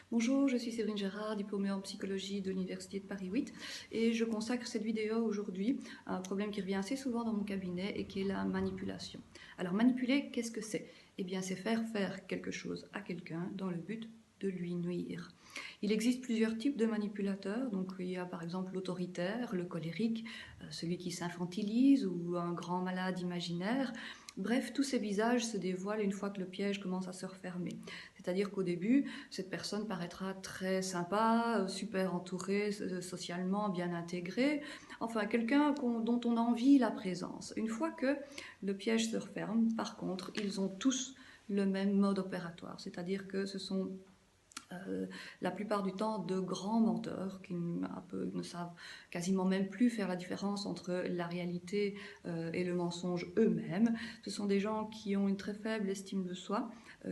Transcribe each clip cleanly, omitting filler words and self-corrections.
Bonjour, je suis Séverine Gérard, diplômée en psychologie de l'Université de Paris 8 et je consacre cette vidéo aujourd'hui à un problème qui revient assez souvent dans mon cabinet et qui est la manipulation. Alors manipuler, qu'est-ce que c'est? Eh bien c'est faire quelque chose à quelqu'un dans le but de lui nuire. Il existe plusieurs types de manipulateurs, donc il y a par exemple l'autoritaire, le colérique, celui qui s'infantilise ou un grand malade imaginaire. Bref, tous ces visages se dévoilent une fois que le piège commence à se refermer. C'est-à-dire qu'au début, cette personne paraîtra très sympa, super entourée socialement, bien intégrée, enfin quelqu'un dont on envie la présence. Une fois que le piège se referme, par contre, ils ont tous le même mode opératoire, c'est-à-dire que ce sont la plupart du temps de grands menteurs qui ne savent quasiment même plus faire la différence entre la réalité et le mensonge eux-mêmes. Ce sont des gens qui ont une très faible estime de soi,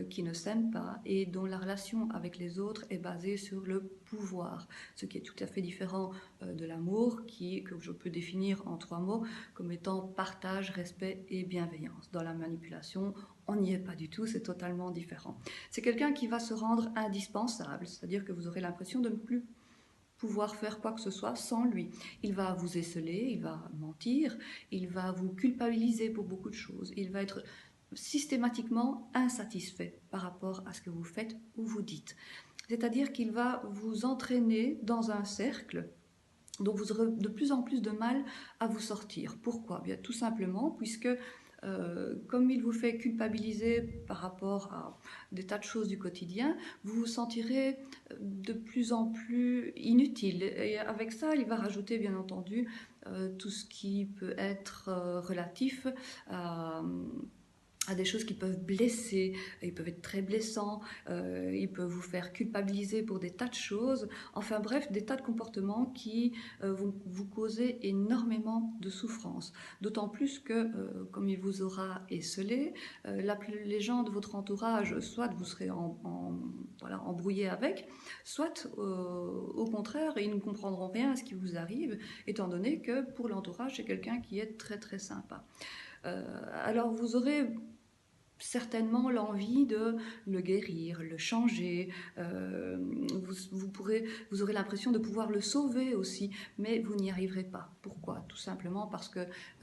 qui ne s'aiment pas et dont la relation avec les autres est basée sur le pouvoir, ce qui est tout à fait différent de l'amour que je peux définir en 3 mots comme étant partage, respect et bienveillance. Dans la manipulation, on n'y est pas du tout, c'est totalement différent. C'est quelqu'un qui va se rendre indispensable, c'est-à-dire que vous aurez l'impression de ne plus pouvoir faire quoi que ce soit sans lui. Il va vous esseler, il va mentir, il va vous culpabiliser pour beaucoup de choses, il va être systématiquement insatisfait par rapport à ce que vous faites ou vous dites. C'est-à-dire qu'il va vous entraîner dans un cercle dont vous aurez de plus en plus de mal à vous sortir. Pourquoi? Bien, tout simplement puisque comme il vous fait culpabiliser par rapport à des tas de choses du quotidien, vous vous sentirez de plus en plus inutile. Et avec ça, il va rajouter bien entendu tout ce qui peut être relatif à des choses qui peuvent blesser, ils peuvent être très blessants, ils peuvent vous faire culpabiliser pour des tas de choses, enfin bref, des tas de comportements qui vont vous causer énormément de souffrance. D'autant plus que, comme il vous aura esseulé, les gens de votre entourage, soit vous serez voilà, embrouillé avec, soit au contraire, ils ne comprendront rien à ce qui vous arrive, étant donné que pour l'entourage, c'est quelqu'un qui est très très sympa. Alors vous aurez certainement l'envie de le guérir, le changer, vous aurez l'impression de pouvoir le sauver aussi, mais vous n'y arriverez pas. Pourquoi? Tout simplement parce que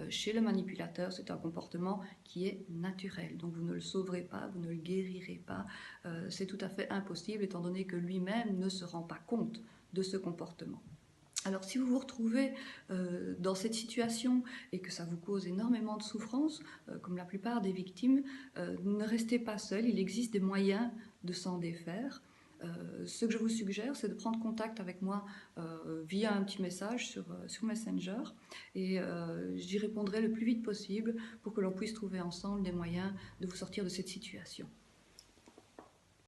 chez le manipulateur, c'est un comportement qui est naturel, donc vous ne le sauverez pas, vous ne le guérirez pas, c'est tout à fait impossible étant donné que lui-même ne se rend pas compte de ce comportement. Alors si vous vous retrouvez dans cette situation et que ça vous cause énormément de souffrance, comme la plupart des victimes, ne restez pas seul, il existe des moyens de s'en défaire. Ce que je vous suggère, c'est de prendre contact avec moi via un petit message sur Messenger et j'y répondrai le plus vite possible pour que l'on puisse trouver ensemble des moyens de vous sortir de cette situation.